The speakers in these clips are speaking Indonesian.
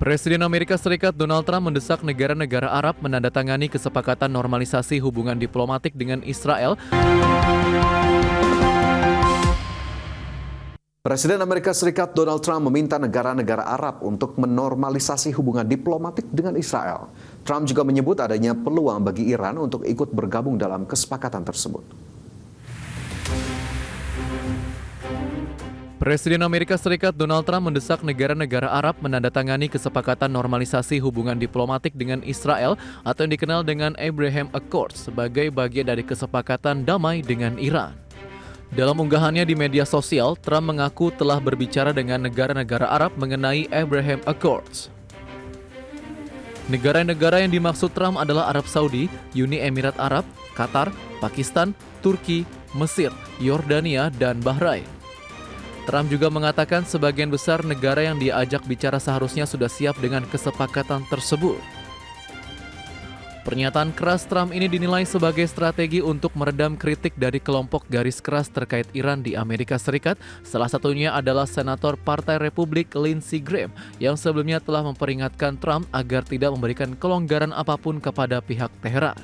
Presiden Amerika Serikat Donald Trump mendesak negara-negara Arab menandatangani kesepakatan normalisasi hubungan diplomatik dengan Israel. Presiden Amerika Serikat Donald Trump meminta negara-negara Arab untuk menormalisasi hubungan diplomatik dengan Israel. Trump juga menyebut adanya peluang bagi Iran untuk ikut bergabung dalam kesepakatan tersebut. Presiden Amerika Serikat Donald Trump mendesak negara-negara Arab menandatangani kesepakatan normalisasi hubungan diplomatik dengan Israel atau yang dikenal dengan Abraham Accords sebagai bagian dari kesepakatan damai dengan Iran. Dalam unggahannya di media sosial, Trump mengaku telah berbicara dengan negara-negara Arab mengenai Abraham Accords. Negara-negara yang dimaksud Trump adalah Arab Saudi, Uni Emirat Arab, Qatar, Pakistan, Turki, Mesir, Yordania, dan Bahrain. Trump juga mengatakan sebagian besar negara yang diajak bicara seharusnya sudah siap dengan kesepakatan tersebut. Pernyataan keras Trump ini dinilai sebagai strategi untuk meredam kritik dari kelompok garis keras terkait Iran di Amerika Serikat. Salah satunya adalah Senator Partai Republik Lindsey Graham yang sebelumnya telah memperingatkan Trump agar tidak memberikan kelonggaran apapun kepada pihak Teheran.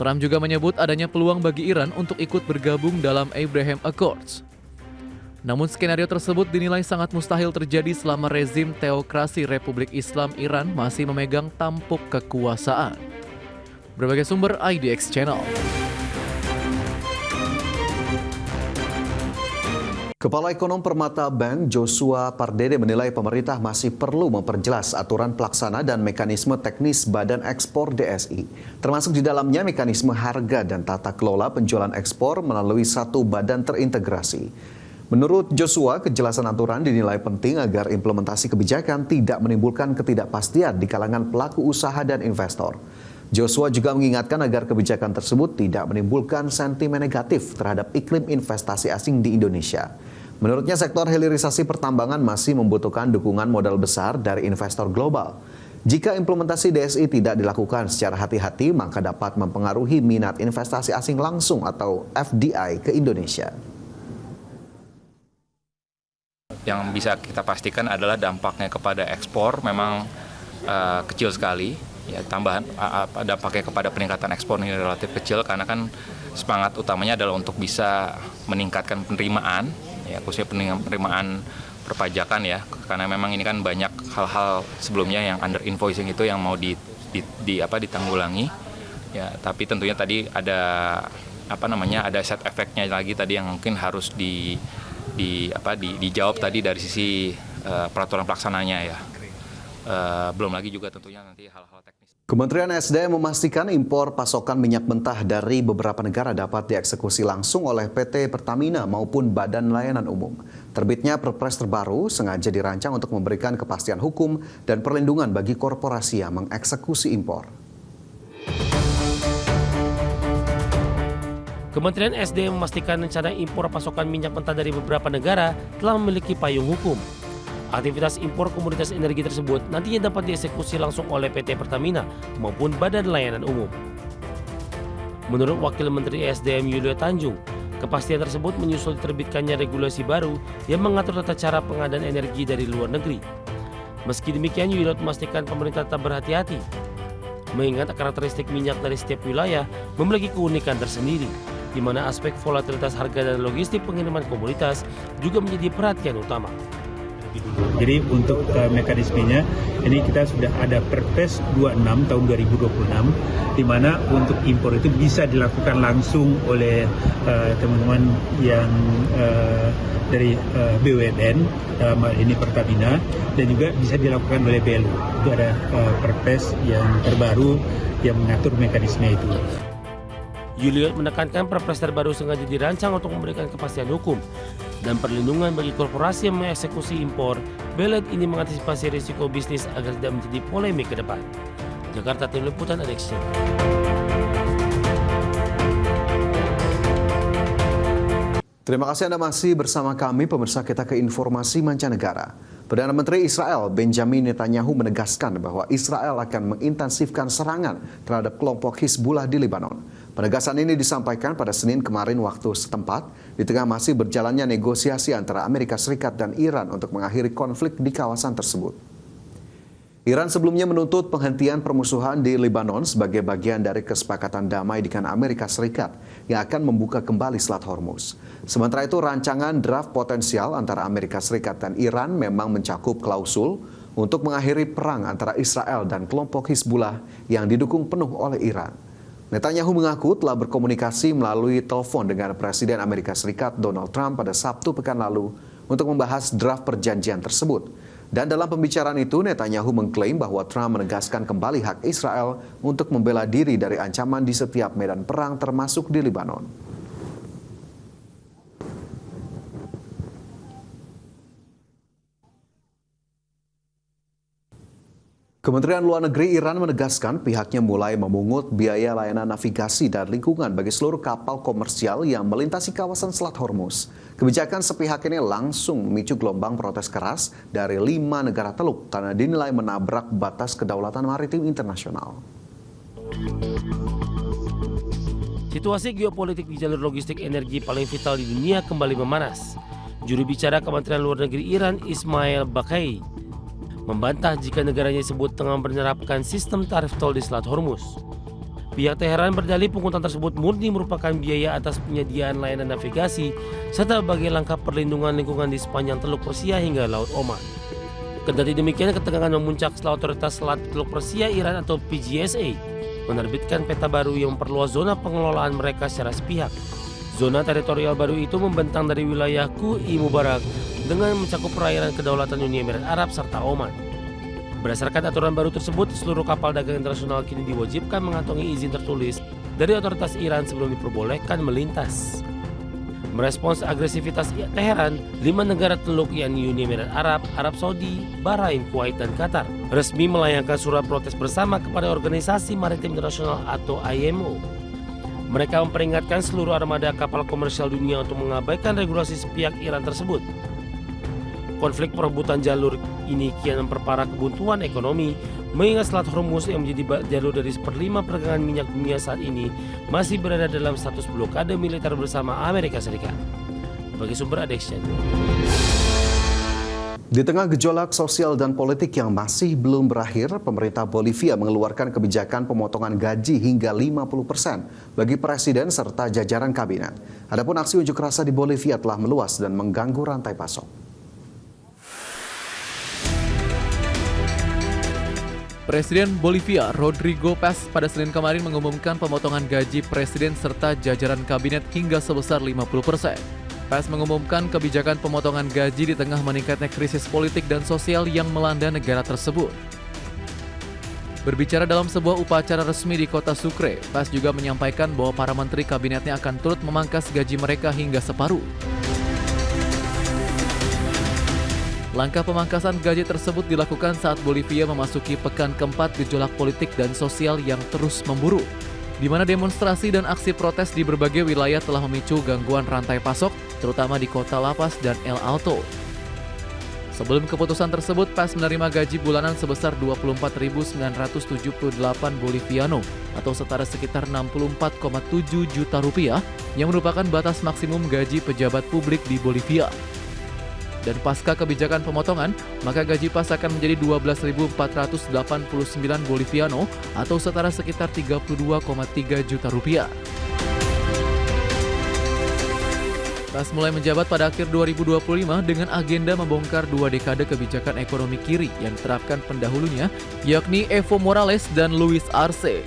Trump juga menyebut adanya peluang bagi Iran untuk ikut bergabung dalam Abraham Accords. Namun skenario tersebut dinilai sangat mustahil terjadi selama rezim teokrasi Republik Islam Iran masih memegang tampuk kekuasaan. Berbagai sumber IDX Channel. Kepala Ekonom Permata Bank Joshua Pardede menilai pemerintah masih perlu memperjelas aturan pelaksana dan mekanisme teknis Badan Ekspor DSI, termasuk di dalamnya mekanisme harga dan tata kelola penjualan ekspor melalui satu badan terintegrasi. Menurut Joshua, kejelasan aturan dinilai penting agar implementasi kebijakan tidak menimbulkan ketidakpastian di kalangan pelaku usaha dan investor. Joshua juga mengingatkan agar kebijakan tersebut tidak menimbulkan sentimen negatif terhadap iklim investasi asing di Indonesia. Menurutnya, sektor hilirisasi pertambangan masih membutuhkan dukungan modal besar dari investor global. Jika implementasi DSI tidak dilakukan secara hati-hati, maka dapat mempengaruhi minat investasi asing langsung atau FDI ke Indonesia. Yang bisa kita pastikan adalah dampaknya kepada ekspor memang kecil sekali. Ya, tambahan dampaknya kepada peningkatan ekspor ini relatif kecil karena kan semangat utamanya adalah untuk bisa meningkatkan penerimaan, ya khususnya penerimaan perpajakan ya, karena memang ini kan banyak hal-hal sebelumnya yang under invoicing itu yang mau ditanggulangi. Ya, tapi tentunya tadi ada ada set efeknya lagi tadi yang mungkin harus dijawab tadi dari sisi peraturan pelaksananya ya. Belum lagi juga tentunya nanti hal-hal teknis. Kementerian SDM memastikan impor pasokan minyak mentah dari beberapa negara dapat dieksekusi langsung oleh PT Pertamina maupun Badan Layanan Umum. Terbitnya Perpres terbaru sengaja dirancang untuk memberikan kepastian hukum dan perlindungan bagi korporasi yang mengeksekusi impor. Kementerian SDM memastikan rencana impor pasokan minyak mentah dari beberapa negara telah memiliki payung hukum. Aktivitas impor komoditas energi tersebut nantinya dapat dieksekusi langsung oleh PT Pertamina maupun Badan Layanan Umum. Menurut Wakil Menteri SDM Yulio Tanjung, kepastian tersebut menyusul terbitkannya regulasi baru yang mengatur tata cara pengadaan energi dari luar negeri. Meski demikian, Yulio memastikan pemerintah tetap berhati-hati, mengingat karakteristik minyak dari setiap wilayah memiliki keunikan tersendiri, di mana aspek volatilitas harga dan logistik pengiriman komoditas juga menjadi perhatian utama. Jadi untuk mekanismenya ini kita sudah ada Perpres 26 tahun 2026 di mana untuk impor itu bisa dilakukan langsung oleh teman-teman yang dari BUMN dalam hal ini Pertamina dan juga bisa dilakukan oleh BLU. Itu ada Perpres yang terbaru yang mengatur mekanisme itu. Yulio menekankan Perpres terbaru sengaja dirancang untuk memberikan kepastian hukum dan perlindungan bagi korporasi yang mengeksekusi impor. BLN ini mengantisipasi risiko bisnis agar tidak menjadi polemik ke depan. Jakarta, Tim Liputan IDX. Terima kasih Anda masih bersama kami, pemirsa. Kita ke informasi mancanegara. Perdana Menteri Israel Benjamin Netanyahu menegaskan bahwa Israel akan mengintensifkan serangan terhadap kelompok Hizbullah di Lebanon. Penegasan ini disampaikan pada Senin kemarin waktu setempat di tengah masih berjalannya negosiasi antara Amerika Serikat dan Iran untuk mengakhiri konflik di kawasan tersebut. Iran sebelumnya menuntut penghentian permusuhan di Lebanon sebagai bagian dari kesepakatan damai dengan Amerika Serikat yang akan membuka kembali Selat Hormuz. Sementara itu, rancangan draft potensial antara Amerika Serikat dan Iran memang mencakup klausul untuk mengakhiri perang antara Israel dan kelompok Hizbullah yang didukung penuh oleh Iran. Netanyahu mengaku telah berkomunikasi melalui telepon dengan Presiden Amerika Serikat Donald Trump pada Sabtu pekan lalu untuk membahas draft perjanjian tersebut. Dan dalam pembicaraan itu, Netanyahu mengklaim bahwa Trump menegaskan kembali hak Israel untuk membela diri dari ancaman di setiap medan perang termasuk di Lebanon. Kementerian Luar Negeri Iran menegaskan pihaknya mulai memungut biaya layanan navigasi dan lingkungan bagi seluruh kapal komersial yang melintasi kawasan Selat Hormuz. Kebijakan sepihak ini langsung memicu gelombang protes keras dari 5 negara Teluk karena dinilai menabrak batas kedaulatan maritim internasional. Situasi geopolitik di jalur logistik energi paling vital di dunia kembali memanas. Juru bicara Kementerian Luar Negeri Iran, Ismail Baqai, membantah jika negaranya disebut tengah menerapkan sistem tarif tol di Selat Hormuz. Pihak Teheran berdalih pungutan tersebut murni merupakan biaya atas penyediaan layanan navigasi serta sebagai langkah perlindungan lingkungan di sepanjang Teluk Persia hingga Laut Oman. Kendati demikian, ketegangan memuncak setelah otoritas Selat Teluk Persia Iran atau PGSA menerbitkan peta baru yang memperluas zona pengelolaan mereka secara sepihak. Zona teritorial baru itu membentang dari wilayah Qui Mubarak dengan mencakup perairan kedaulatan Uni Emirat Arab serta Oman. Berdasarkan aturan baru tersebut, seluruh kapal dagang internasional kini diwajibkan mengantongi izin tertulis dari otoritas Iran sebelum diperbolehkan melintas. Merespons agresivitas Teheran, 5 negara Teluk yakni Uni Emirat Arab, Arab Saudi, Bahrain, Kuwait, dan Qatar resmi melayangkan surat protes bersama kepada Organisasi Maritim Internasional atau IMO. Mereka memperingatkan seluruh armada kapal komersial dunia untuk mengabaikan regulasi sepihak Iran tersebut. Konflik perebutan jalur ini kian memperparah kebuntuan ekonomi, mengingat Selat Hormuz yang menjadi jalur dari 1/5 perdagangan minyak dunia saat ini masih berada dalam status blokade militer bersama Amerika Serikat. Bagi sumber Adexian. Di tengah gejolak sosial dan politik yang masih belum berakhir, pemerintah Bolivia mengeluarkan kebijakan pemotongan gaji hingga 50% bagi presiden serta jajaran kabinet. Adapun aksi unjuk rasa di Bolivia telah meluas dan mengganggu rantai pasok. Presiden Bolivia Rodrigo Paz pada Senin kemarin mengumumkan pemotongan gaji presiden serta jajaran kabinet hingga sebesar 50%. Paz mengumumkan kebijakan pemotongan gaji di tengah meningkatnya krisis politik dan sosial yang melanda negara tersebut. Berbicara dalam sebuah upacara resmi di kota Sucre, Paz juga menyampaikan bahwa para menteri kabinetnya akan turut memangkas gaji mereka hingga separuh. Langkah pemangkasan gaji tersebut dilakukan saat Bolivia memasuki pekan keempat gejolak politik dan sosial yang terus memburuk, di mana demonstrasi dan aksi protes di berbagai wilayah telah memicu gangguan rantai pasok, terutama di kota La Paz dan El Alto. Sebelum keputusan tersebut, Paz menerima gaji bulanan sebesar 24.978 Boliviano atau setara sekitar 64,7 juta rupiah, yang merupakan batas maksimum gaji pejabat publik di Bolivia. Dan pasca kebijakan pemotongan, maka gaji Paz akan menjadi 12.489 Boliviano atau setara sekitar 32,3 juta rupiah. Paz mulai menjabat pada akhir 2025 dengan agenda membongkar 2 dekade kebijakan ekonomi kiri yang diterapkan pendahulunya, yakni Evo Morales dan Luis Arce.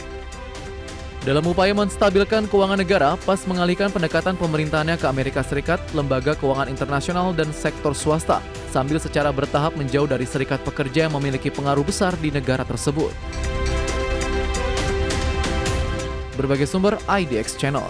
Dalam upaya menstabilkan keuangan negara, Paz mengalihkan pendekatan pemerintahannya ke Amerika Serikat, lembaga keuangan internasional, dan sektor swasta, sambil secara bertahap menjauh dari serikat pekerja yang memiliki pengaruh besar di negara tersebut. Berbagai sumber IDX Channel.